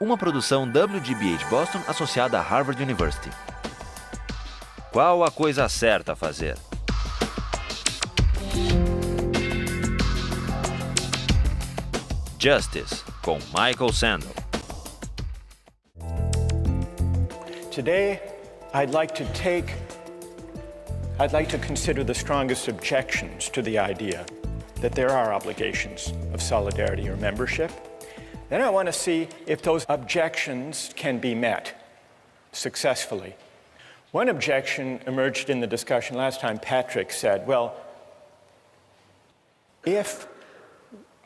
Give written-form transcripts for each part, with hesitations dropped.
Uma produção WGBH Boston associada a Harvard University. Qual a coisa certa a fazer? Justice, com Michael Sandel. Today, I'd like to consider the strongest objections to the idea that there are obligations of solidarity or membership. Then I want to see if those objections can be met successfully. One objection emerged in the discussion last time. Patrick said, well, if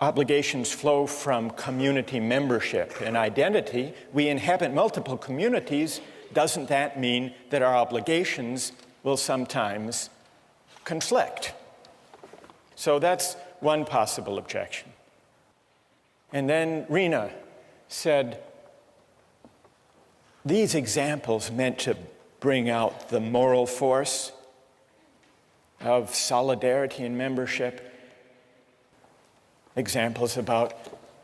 obligations flow from community membership and identity, we inhabit multiple communities, doesn't that mean that our obligations will sometimes conflict? So that's one possible objection. And then Rena said, these examples meant to bring out the moral force of solidarity and membership. Examples about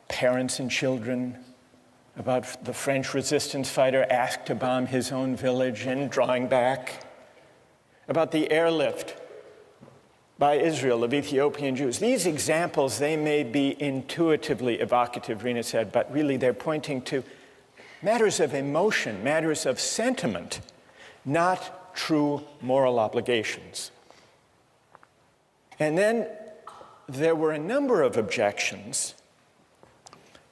parents and children, about the French resistance fighter asked to bomb his own village and drawing back, about the airlift by Israel of Ethiopian Jews. These examples, they may be intuitively evocative, Rena said, but really they're pointing to matters of emotion, matters of sentiment, not true moral obligations. And then there were a number of objections,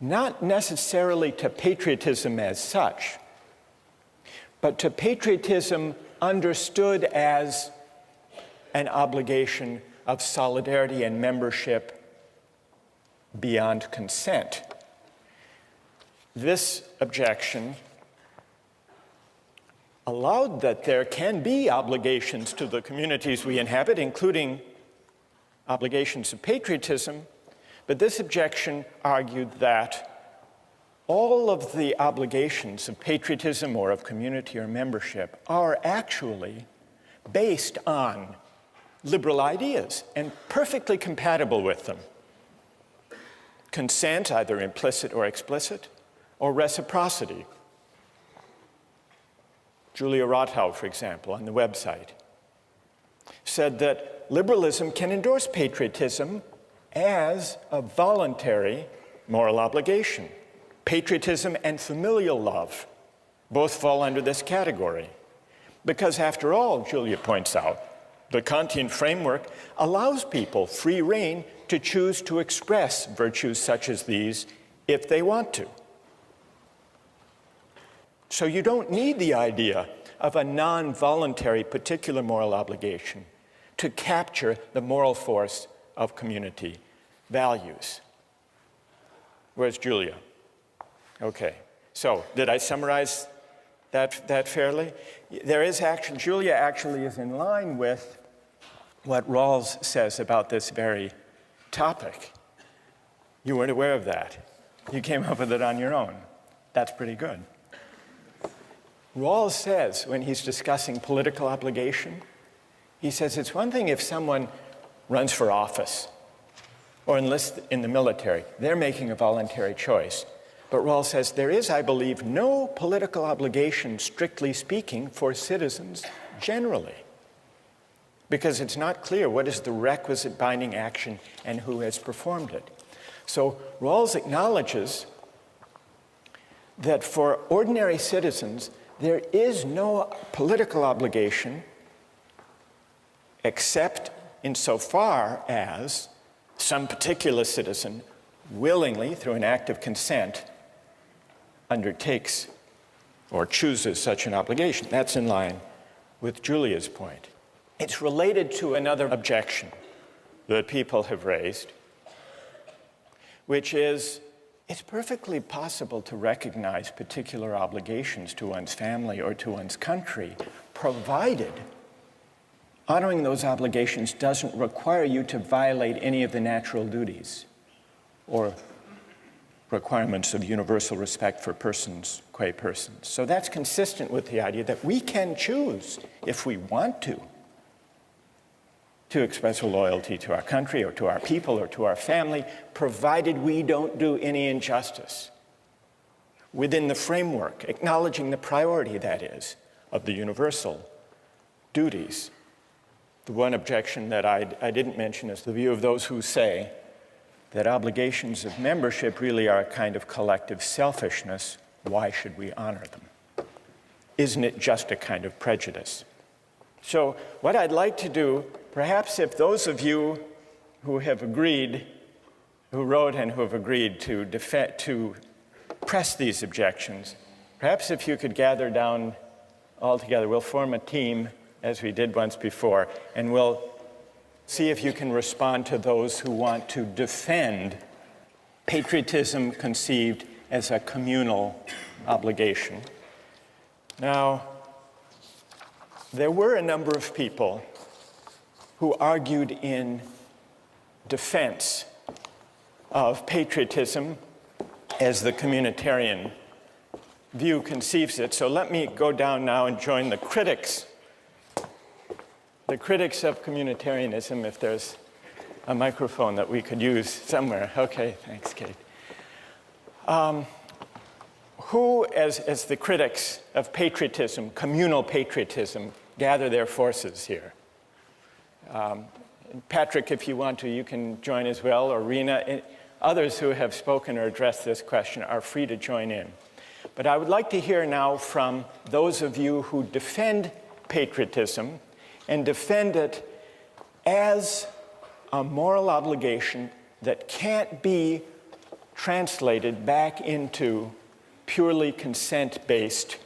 not necessarily to patriotism as such, but to patriotism understood as an obligation of solidarity and membership beyond consent. This objection allowed that there can be obligations to the communities we inhabit, including obligations of patriotism, but this objection argued that all of the obligations of patriotism or of community or membership are actually based on liberal ideas and perfectly compatible with them. Consent, either implicit or explicit, or reciprocity. Julia Rothau, for example, on the website, said that liberalism can endorse patriotism as a voluntary moral obligation. Patriotism and familial love both fall under this category. Because after all, Julia points out, the Kantian framework allows people free rein to choose to express virtues such as these if they want to. So you don't need the idea of a non-voluntary particular moral obligation to capture the moral force of community values. Where's Julia? Okay, so did I summarize that fairly? There is action. Julia actually is in line with what Rawls says about this very topic. You weren't aware of that. You came up with it on your own. That's pretty good. Rawls says, when he's discussing political obligation, he says it's one thing if someone runs for office or enlists in the military. They're making a voluntary choice. But Rawls says there is, I believe, no political obligation, strictly speaking, for citizens generally, because it's not clear what is the requisite binding action and who has performed it. So Rawls acknowledges that for ordinary citizens, there is no political obligation except insofar as some particular citizen willingly, through an act of consent, undertakes or chooses such an obligation. That's in line with Julia's point. It's related to another objection that people have raised, which is it's perfectly possible to recognize particular obligations to one's family or to one's country, provided honoring those obligations doesn't require you to violate any of the natural duties or requirements of universal respect for persons qua persons. So that's consistent with the idea that we can choose, if we want to express a loyalty to our country or to our people or to our family, provided we don't do any injustice within the framework, acknowledging the priority, that is, of the universal duties. The one objection that I didn't mention is the view of those who say that obligations of membership really are a kind of collective selfishness. Why should we honor them? Isn't it just a kind of prejudice? So what I'd like to do, perhaps if those of you who have agreed, who wrote and who have agreed to press these objections, perhaps if you could gather down all together, we'll form a team as we did once before, and we'll see if you can respond to those who want to defend patriotism conceived as a communal obligation. Now, there were a number of people who argued in defense of patriotism as the communitarian view conceives it. So let me go down now and join the critics of communitarianism, if there's a microphone that we could use somewhere. Okay, thanks, Kate. Who, as the critics of patriotism, communal patriotism, gather their forces here? Patrick, if you want to, you can join as well, or Rena. Others who have spoken or addressed this question are free to join in. But I would like to hear now from those of you who defend patriotism and defend it as a moral obligation that can't be translated back into purely consent-based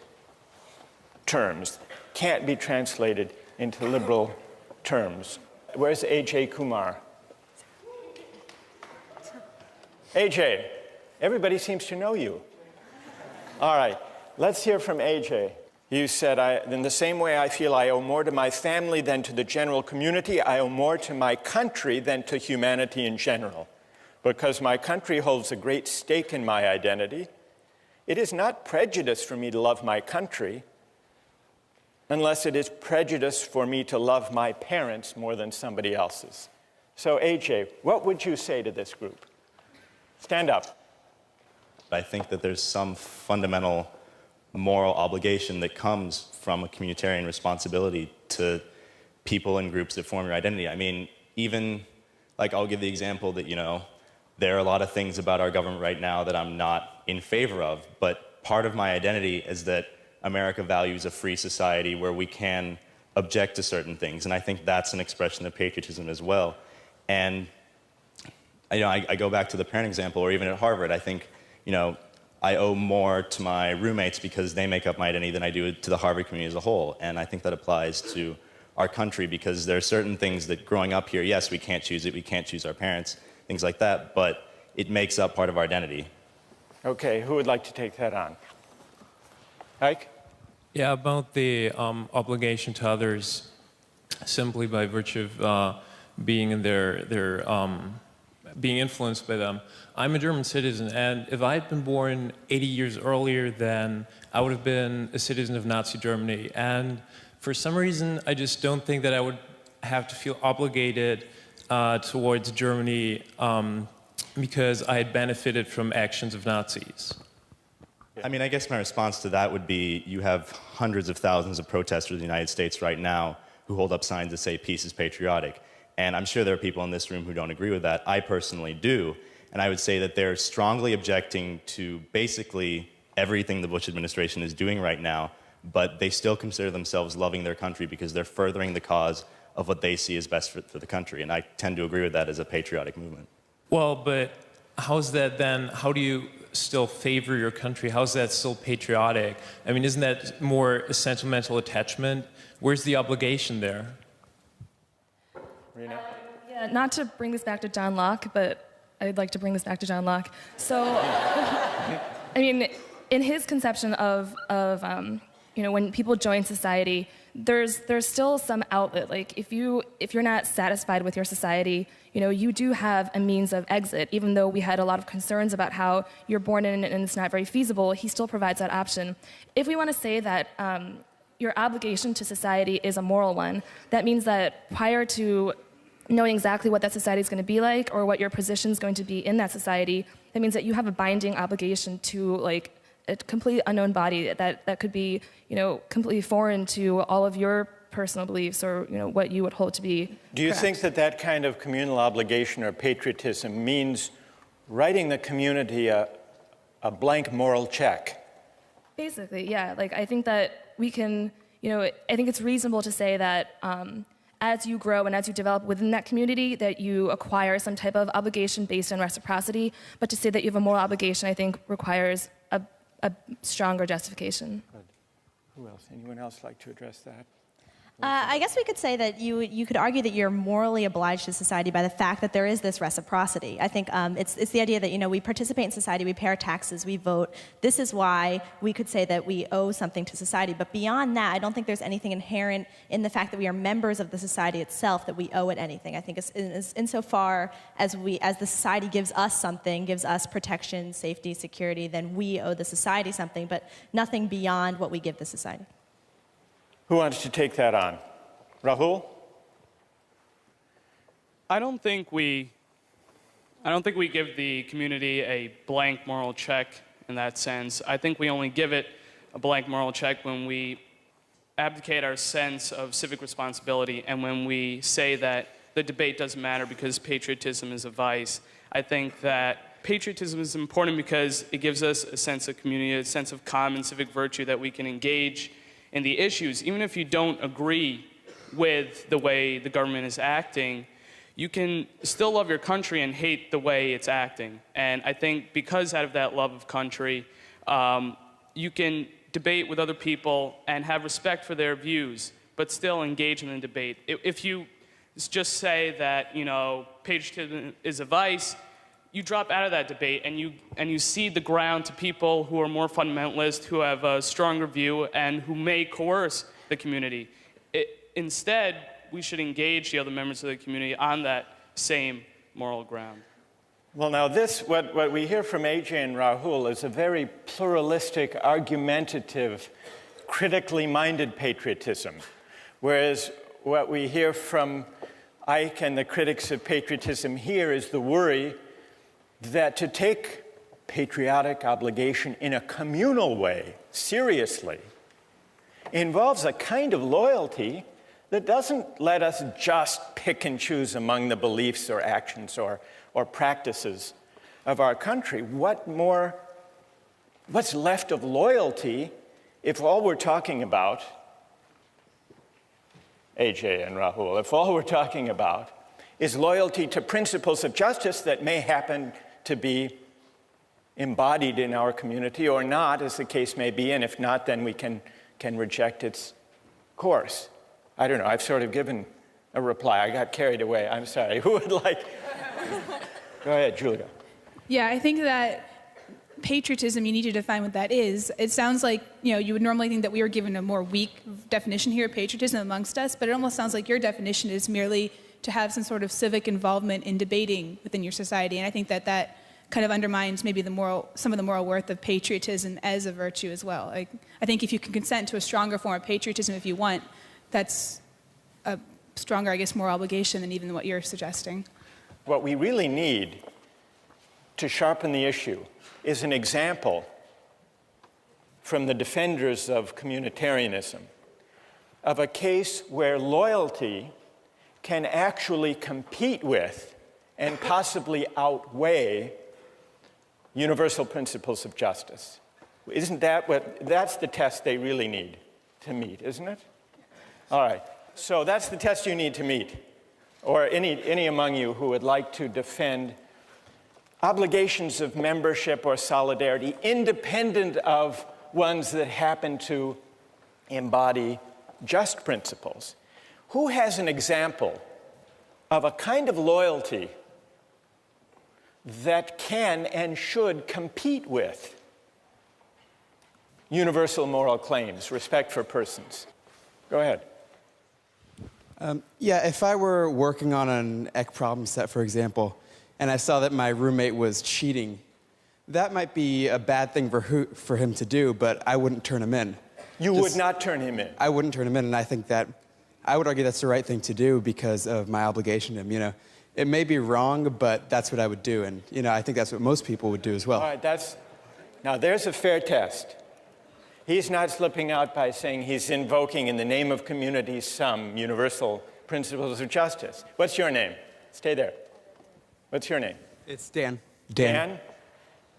terms, can't be translated into liberal terms. Where's A.J. Kumar? A.J., everybody seems to know you. All right, let's hear from A.J. You said, in the same way I feel I owe more to my family than to the general community, I owe more to my country than to humanity in general. Because my country holds a great stake in my identity, it is not prejudice for me to love my country, unless it is prejudice for me to love my parents more than somebody else's. So, AJ, what would you say to this group? Stand up. I think that there's some fundamental moral obligation that comes from a communitarian responsibility to people and groups that form your identity. I mean, even, like, I'll give the example that, there are a lot of things about our government right now that I'm not in favor of, but part of my identity is that America values a free society where we can object to certain things, and I think that's an expression of patriotism as well. And I go back to the parent example, or even at Harvard, I think, I owe more to my roommates because they make up my identity than I do to the Harvard community as a whole, and I think that applies to our country because there are certain things that growing up here, yes, we can't choose it, we can't choose our parents, things like that, but it makes up part of our identity. Okay, who would like to take that on? Ike? Yeah, about the obligation to others simply by virtue of being in being influenced by them. I'm a German citizen, and if I had been born 80 years earlier, then I would have been a citizen of Nazi Germany. And for some reason, I just don't think that I would have to feel obligated towards Germany because I had benefited from actions of Nazis. I mean, I guess my response to that would be you have hundreds of thousands of protesters in the United States right now who hold up signs that say peace is patriotic. And I'm sure there are people in this room who don't agree with that. I personally do. And I would say that they're strongly objecting to basically everything the Bush administration is doing right now, but they still consider themselves loving their country because they're furthering the cause of what they see as best for the country. And I tend to agree with that as a patriotic movement. Well, but how's that then? How do you still favor your country? How's that still patriotic? I mean, isn't that more a sentimental attachment? Where's the obligation there? Rena? Yeah, not to bring this back to John Locke, but I'd like to bring this back to John Locke. So, I mean, in his conception of when people join society, there's still some outlet. Like if you're not satisfied with your society, you do have a means of exit. Even though we had a lot of concerns about how you're born in and it's not very feasible, he still provides that option. If we want to say that your obligation to society is a moral one, that means that prior to knowing exactly what that society is going to be like or what your position is going to be in that society, that means that you have a binding obligation to a completely unknown body that could be, completely foreign to all of your personal beliefs or, what you would hold to be Do you correct. think that that kind of communal obligation or patriotism means writing the community a blank moral check? Basically, yeah. Like, I think that we can, I think it's reasonable to say that as you grow and as you develop within that community, that you acquire some type of obligation based on reciprocity. But to say that you have a moral obligation, I think, requires a stronger justification. Good. Who else? Anyone else like to address that? I guess we could say that you could argue that you're morally obliged to society by the fact that there is this reciprocity. I think it's the idea that we participate in society, we pay our taxes, we vote. This is why we could say that we owe something to society. But beyond that, I don't think there's anything inherent in the fact that we are members of the society itself that we owe it anything. I think it's insofar as the society gives us something, gives us protection, safety, security, then we owe the society something, but nothing beyond what we give the society. Who wants to take that on? Rahul? I don't think we give the community a blank moral check in that sense. I think we only give it a blank moral check when we abdicate our sense of civic responsibility and when we say that the debate doesn't matter because patriotism is a vice. I think that patriotism is important because it gives us a sense of community, a sense of common civic virtue that we can engage in the issues. Even if you don't agree with the way the government is acting, you can still love your country and hate the way it's acting. And I think because out of that love of country, you can debate with other people and have respect for their views, but still engage in the debate. If you just say that, patriotism is a vice, you drop out of that debate and you cede the ground to people who are more fundamentalist, who have a stronger view, and who may coerce the community. Instead, we should engage the other members of the community on that same moral ground. Well, now what we hear from AJ and Rahul is a very pluralistic, argumentative, critically minded patriotism, whereas what we hear from Ike and the critics of patriotism here is the worry that to take patriotic obligation in a communal way, seriously, involves a kind of loyalty that doesn't let us just pick and choose among the beliefs or actions or practices of our country. What's left of loyalty if all we're talking about, AJ and Rahul, if all we're talking about is loyalty to principles of justice that may happen to be embodied in our community or not, as the case may be, and if not, then we can reject its course. I don't know, I've sort of given a reply. I got carried away, I'm sorry. Who would like? Go ahead, Julia. Yeah, I think that patriotism, you need to define what that is. It sounds like, you would normally think that we were given a more weak definition here of patriotism amongst us, but it almost sounds like your definition is merely to have some sort of civic involvement in debating within your society. And I think that kind of undermines maybe some of the moral worth of patriotism as a virtue as well. I think if you can consent to a stronger form of patriotism if you want, that's a stronger, I guess, moral obligation than even what you're suggesting. What we really need to sharpen the issue is an example from the defenders of communitarianism of a case where loyalty can actually compete with and possibly outweigh universal principles of justice. Isn't that's the test they really need to meet, isn't it? All right, so that's the test you need to meet, or any among you who would like to defend obligations of membership or solidarity independent of ones that happen to embody just principles. Who has an example of a kind of loyalty that can and should compete with universal moral claims, respect for persons? Go ahead. Yeah, if I were working on an EC problem set, for example, and I saw that my roommate was cheating, that might be a bad thing for him to do, but I wouldn't turn him in. You would not turn him in? I wouldn't turn him in, and I think that I would argue that's the right thing to do because of my obligation to him. It may be wrong, but that's what I would do, and I think that's what most people would do as well. All right, Now, there's a fair test. He's not slipping out by saying he's invoking in the name of community some universal principles of justice. What's your name? Stay there. What's your name? It's Dan. Dan?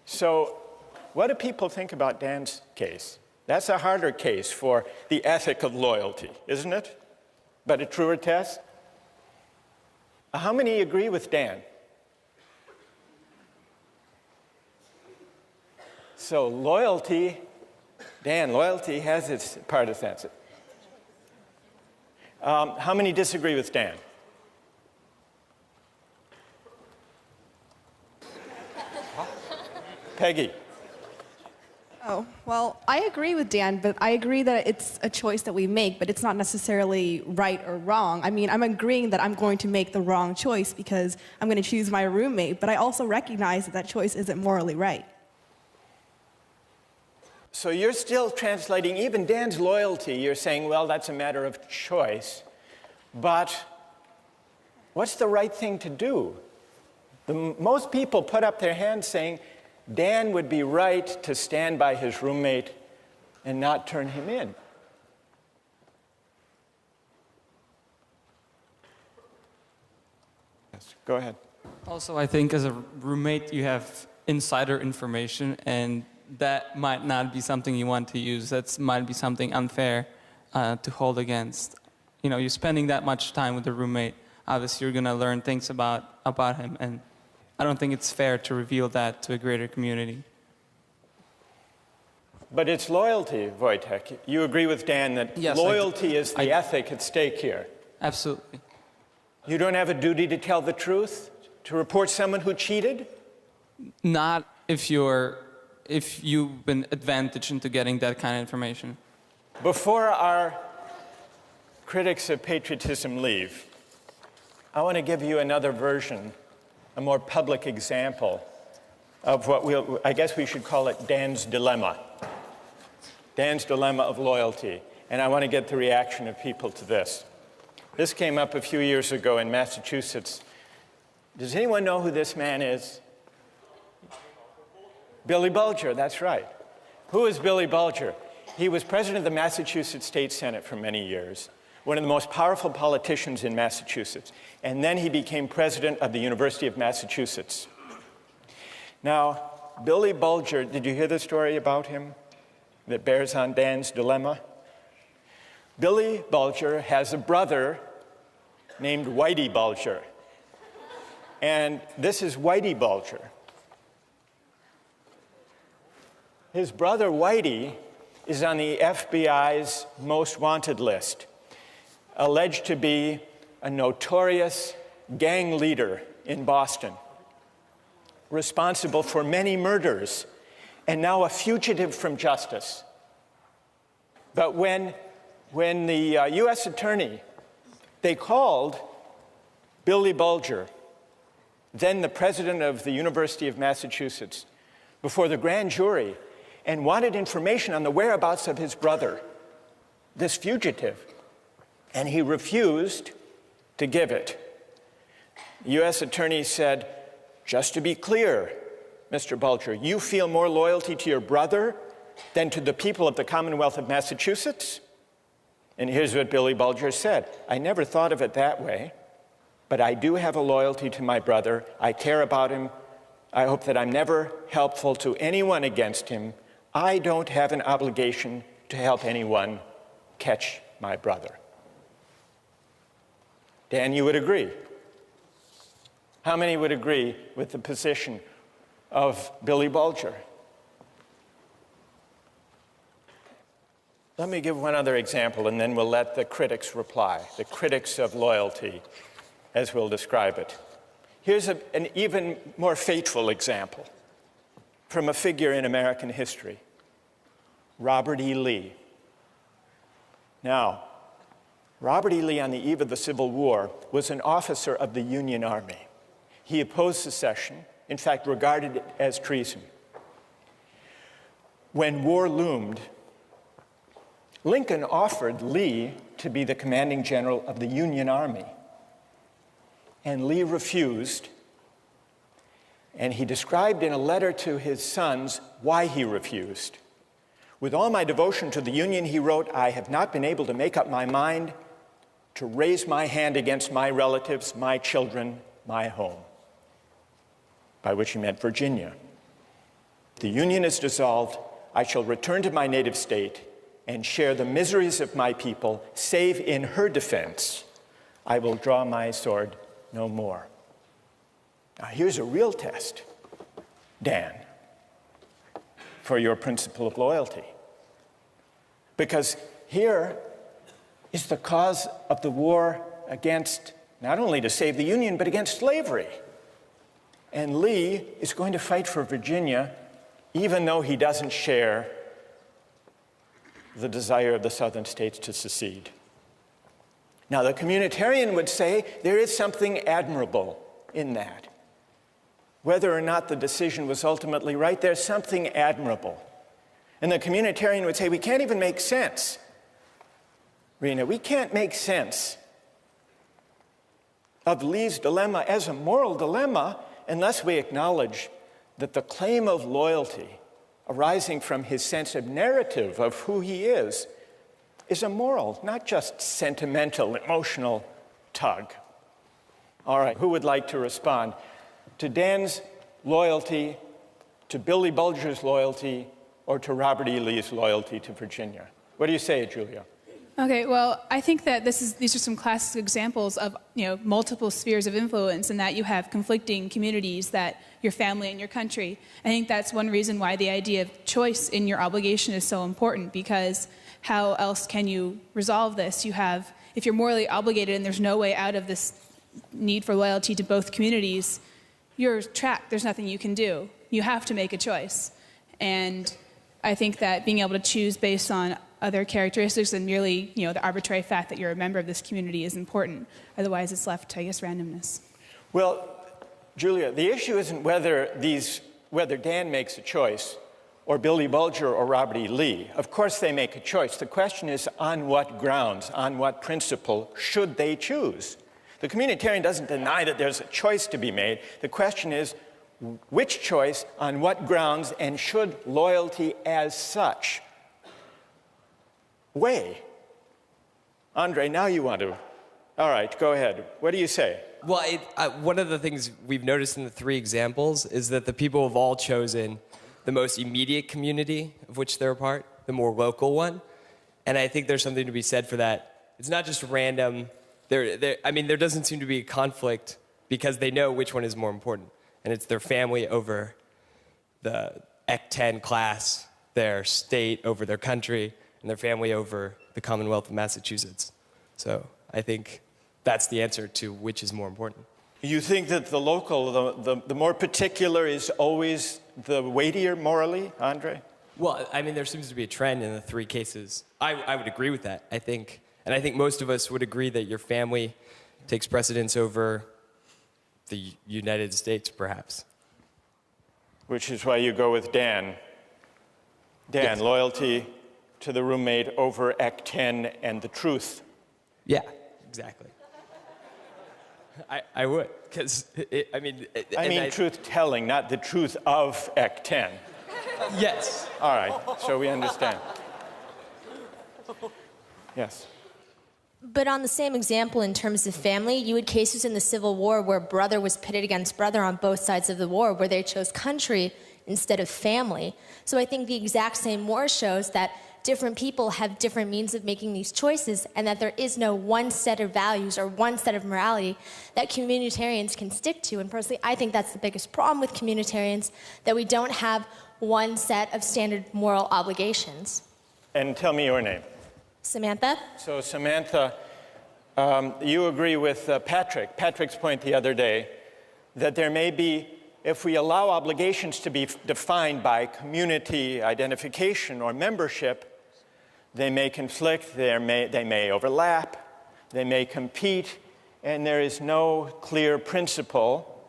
So what do people think about Dan's case? That's a harder case for the ethic of loyalty, isn't it? But a truer test? How many agree with Dan? So loyalty, Dan, loyalty has its partisans. How many disagree with Dan? Peggy. Oh, well, I agree with Dan, but I agree that it's a choice that we make, but it's not necessarily right or wrong. I mean, I'm agreeing that I'm going to make the wrong choice because I'm going to choose my roommate, but I also recognize that that choice isn't morally right. So you're still translating even Dan's loyalty. You're saying, well, that's a matter of choice. But what's the right thing to do? Most people put up their hands saying, Dan would be right to stand by his roommate and not turn him in. Yes, go ahead. Also, I think as a roommate, you have insider information, and that might not be something you want to use. That might be something unfair to hold against. You know, you're spending that much time with a roommate. Obviously, you're going to learn things about him, and I don't think it's fair to reveal that to a greater community. But it's loyalty, Wojtek. You agree with Dan that yes, loyalty is the ethic at stake here. Absolutely. You don't have a duty to tell the truth, to report someone who cheated? Not if you've been advantaged into getting that kind of information. Before our critics of patriotism leave, I want to give you another version, a more public example of what I guess we should call it Dan's dilemma. Dan's dilemma of loyalty. And I want to get the reaction of people to this. This came up a few years ago in Massachusetts. Does anyone know who this man is? Billy Bulger, that's right. Who is Billy Bulger? He was president of the Massachusetts State Senate for many years, one of the most powerful politicians in Massachusetts. And then he became president of the University of Massachusetts. Now, Billy Bulger, did you hear the story about him that bears on Dan's dilemma? Billy Bulger has a brother named Whitey Bulger. And this is Whitey Bulger. His brother Whitey is on the FBI's most wanted list, alleged to be a notorious gang leader in Boston, responsible for many murders, and now a fugitive from justice. But when the U.S. attorney, they called Billy Bulger, then the president of the University of Massachusetts, before the grand jury and wanted information on the whereabouts of his brother, this fugitive, and he refused to give it. The U.S. attorney said, just to be clear, Mr. Bulger, you feel more loyalty to your brother than to the people of the Commonwealth of Massachusetts? And here's what Billy Bulger said. I never thought of it that way, but I do have a loyalty to my brother. I care about him. I hope that I'm never helpful to anyone against him. I don't have an obligation to help anyone catch my brother. Dan, you would agree? How many would agree with the position of Billy Bulger? Let me give one other example, and then we'll let the critics reply, the critics of loyalty, as we'll describe it. Here's an even more fateful example from a figure in American history, Robert E. Lee. Now, Robert E. Lee, on the eve of the Civil War, was an officer of the Union Army. He opposed secession, in fact, regarded it as treason. When war loomed, Lincoln offered Lee to be the commanding general of the Union Army. And Lee refused. And he described in a letter to his sons why he refused. With all my devotion to the Union, he wrote, I have not been able to make up my mind to raise my hand against my relatives, my children, my home, by which he meant Virginia. The Union is dissolved. I shall return to my native state and share the miseries of my people, save in her defense, I will draw my sword no more. Now here's a real test, Dan, for your principle of loyalty. Because here is the cause of the war against, not only to save the Union, but against slavery. And Lee is going to fight for Virginia, even though he doesn't share the desire of the southern states to secede. Now, the communitarian would say there is something admirable in that. Whether or not the decision was ultimately right, there's something admirable. And the communitarian would say, we can't even make sense. Rena, we can't make sense of Lee's dilemma as a moral dilemma unless we acknowledge that the claim of loyalty arising from his sense of narrative of who he is a moral, not just sentimental, emotional tug. All right, who would like to respond to Dan's loyalty, to Billy Bulger's loyalty, or to Robert E. Lee's loyalty to Virginia? What do you say, Julia? Okay, well, I think that these are some classic examples of multiple spheres of influence, and that you have conflicting communities, that your family and your country. I think that's one reason why the idea of choice in your obligation is so important, because how else can you resolve this? If you're morally obligated and there's no way out of this need for loyalty to both communities, you're trapped. There's nothing you can do. You have to make a choice. And I think that being able to choose based on other characteristics than merely, the arbitrary fact that you're a member of this community is important. Otherwise, it's left to, randomness. Well, Julia, the issue isn't whether Dan makes a choice or Billy Bulger or Robert E. Lee. Of course they make a choice. The question is on what grounds, on what principle should they choose? The communitarian doesn't deny that there's a choice to be made. The question is which choice, on what grounds, and should loyalty as such weigh? Andre, now you want to. All right, go ahead. What do you say? Well, one of the things we've noticed in the three examples is that the people have all chosen the most immediate community of which they're a part, the more local one. And I think there's something to be said for that. It's not just random. There doesn't seem to be a conflict because they know which one is more important. And it's their family over the Ec 10 class, their state over their country, and their family over the Commonwealth of Massachusetts. So I think that's the answer to which is more important. You think that the local, the more particular is always the weightier morally, Andre? Well, there seems to be a trend in the three cases. I would agree with that, I think. And I think most of us would agree that your family takes precedence over the United States, perhaps. Which is why you go with Dan. Dan, yes. Loyalty to the roommate over Ec 10 and the truth. Yeah, exactly. I would, because, truth-telling, not the truth of Ec 10. Yes. All right, so we understand. Yes. But on the same example, in terms of family, you had cases in the Civil War where brother was pitted against brother on both sides of the war, where they chose country instead of family. So I think the exact same war shows that different people have different means of making these choices, and that there is no one set of values or one set of morality that communitarians can stick to. And personally, I think that's the biggest problem with communitarians, that we don't have one set of standard moral obligations. And tell me your name. Samantha. So Samantha, you agree with Patrick's point the other day, that there may be, if we allow obligations to be defined by community identification or membership, they may conflict, they may overlap, they may compete, and there is no clear principle.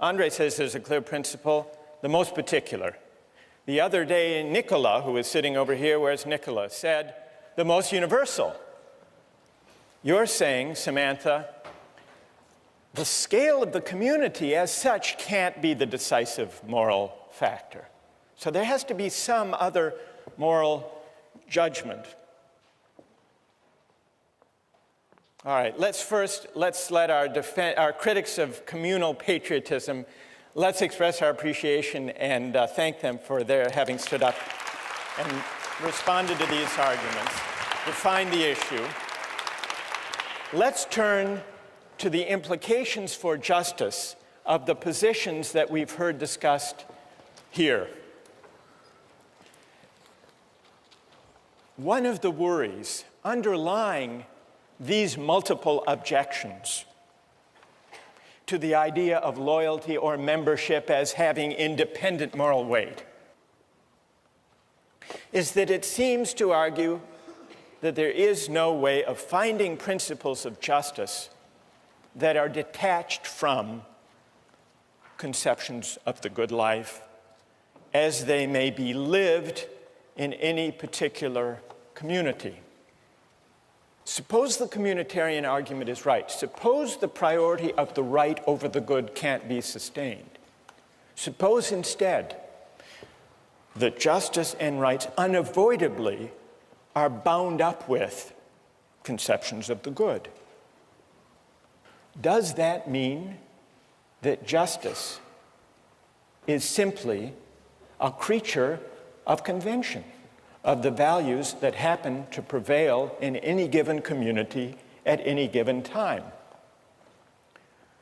Andre says there's a clear principle, the most particular. The other day, Nicola, who is sitting over here, where's Nicola, said the most universal. You're saying, Samantha, the scale of the community as such can't be the decisive moral factor. So there has to be some other moral judgment. All right, let's let our critics of communal patriotism, let's express our appreciation and thank them for their having stood up and responded to these arguments, defined the issue. Let's turn to the implications for justice of the positions that we've heard discussed here. One of the worries underlying these multiple objections to the idea of loyalty or membership as having independent moral weight is that it seems to argue that there is no way of finding principles of justice that are detached from conceptions of the good life as they may be lived in any particular community. Suppose the communitarian argument is right. Suppose the priority of the right over the good can't be sustained. Suppose instead that justice and rights unavoidably are bound up with conceptions of the good. Does that mean that justice is simply a creature of convention, of the values that happen to prevail in any given community at any given time?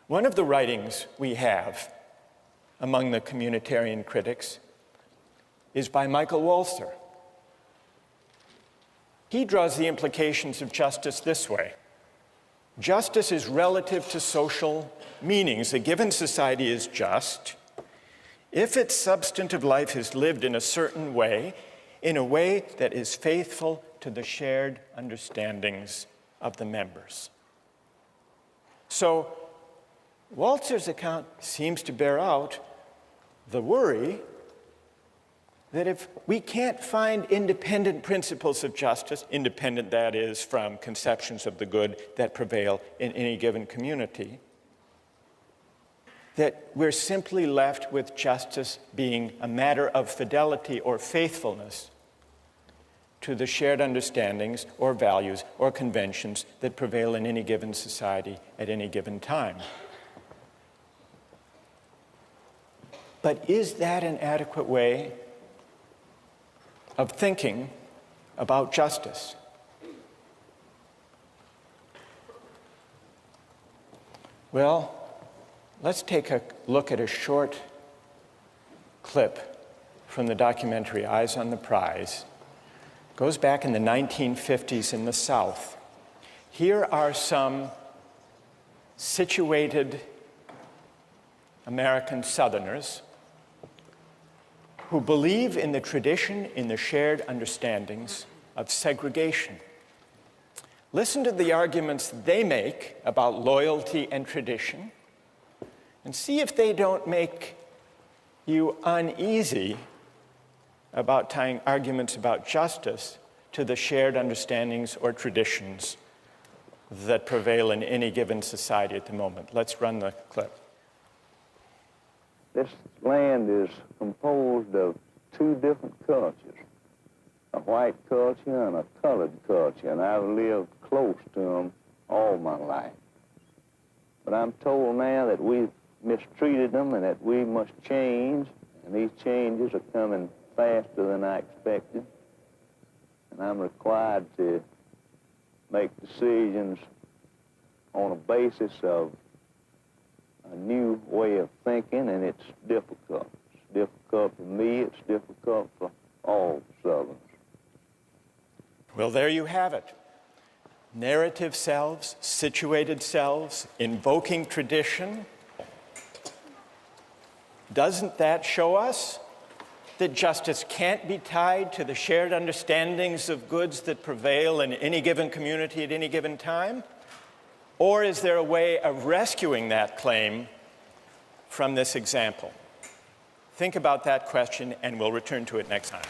One of the writings we have among the communitarian critics is by Michael Walzer. He draws the implications of justice this way. Justice is relative to social meanings. A given society is just if its substantive life is lived in a certain way, in a way that is faithful to the shared understandings of the members. So Walzer's account seems to bear out the worry that if we can't find independent principles of justice, independent, that is, from conceptions of the good that prevail in any given community, that we're simply left with justice being a matter of fidelity or faithfulness to the shared understandings or values or conventions that prevail in any given society at any given time. But is that an adequate way of thinking about justice? Well, let's take a look at a short clip from the documentary Eyes on the Prize. It goes back in the 1950s in the South. Here are some situated American Southerners who believe in the tradition, in the shared understandings of segregation. Listen to the arguments they make about loyalty and tradition, and see if they don't make you uneasy about tying arguments about justice to the shared understandings or traditions that prevail in any given society at the moment. Let's run the clip. This land is composed of two different cultures, a white culture and a colored culture, and I've lived close to them all my life. But I'm told now that we've mistreated them and that we must change, and these changes are coming faster than I expected, and I'm required to make decisions on a basis of a new way of thinking, and it's difficult. It's difficult for me, it's difficult for all Southerners. Well, there you have it. Narrative selves, situated selves, invoking tradition. Doesn't that show us that justice can't be tied to the shared understandings of goods that prevail in any given community at any given time? Or is there a way of rescuing that claim from this example? Think about that question, and we'll return to it next time.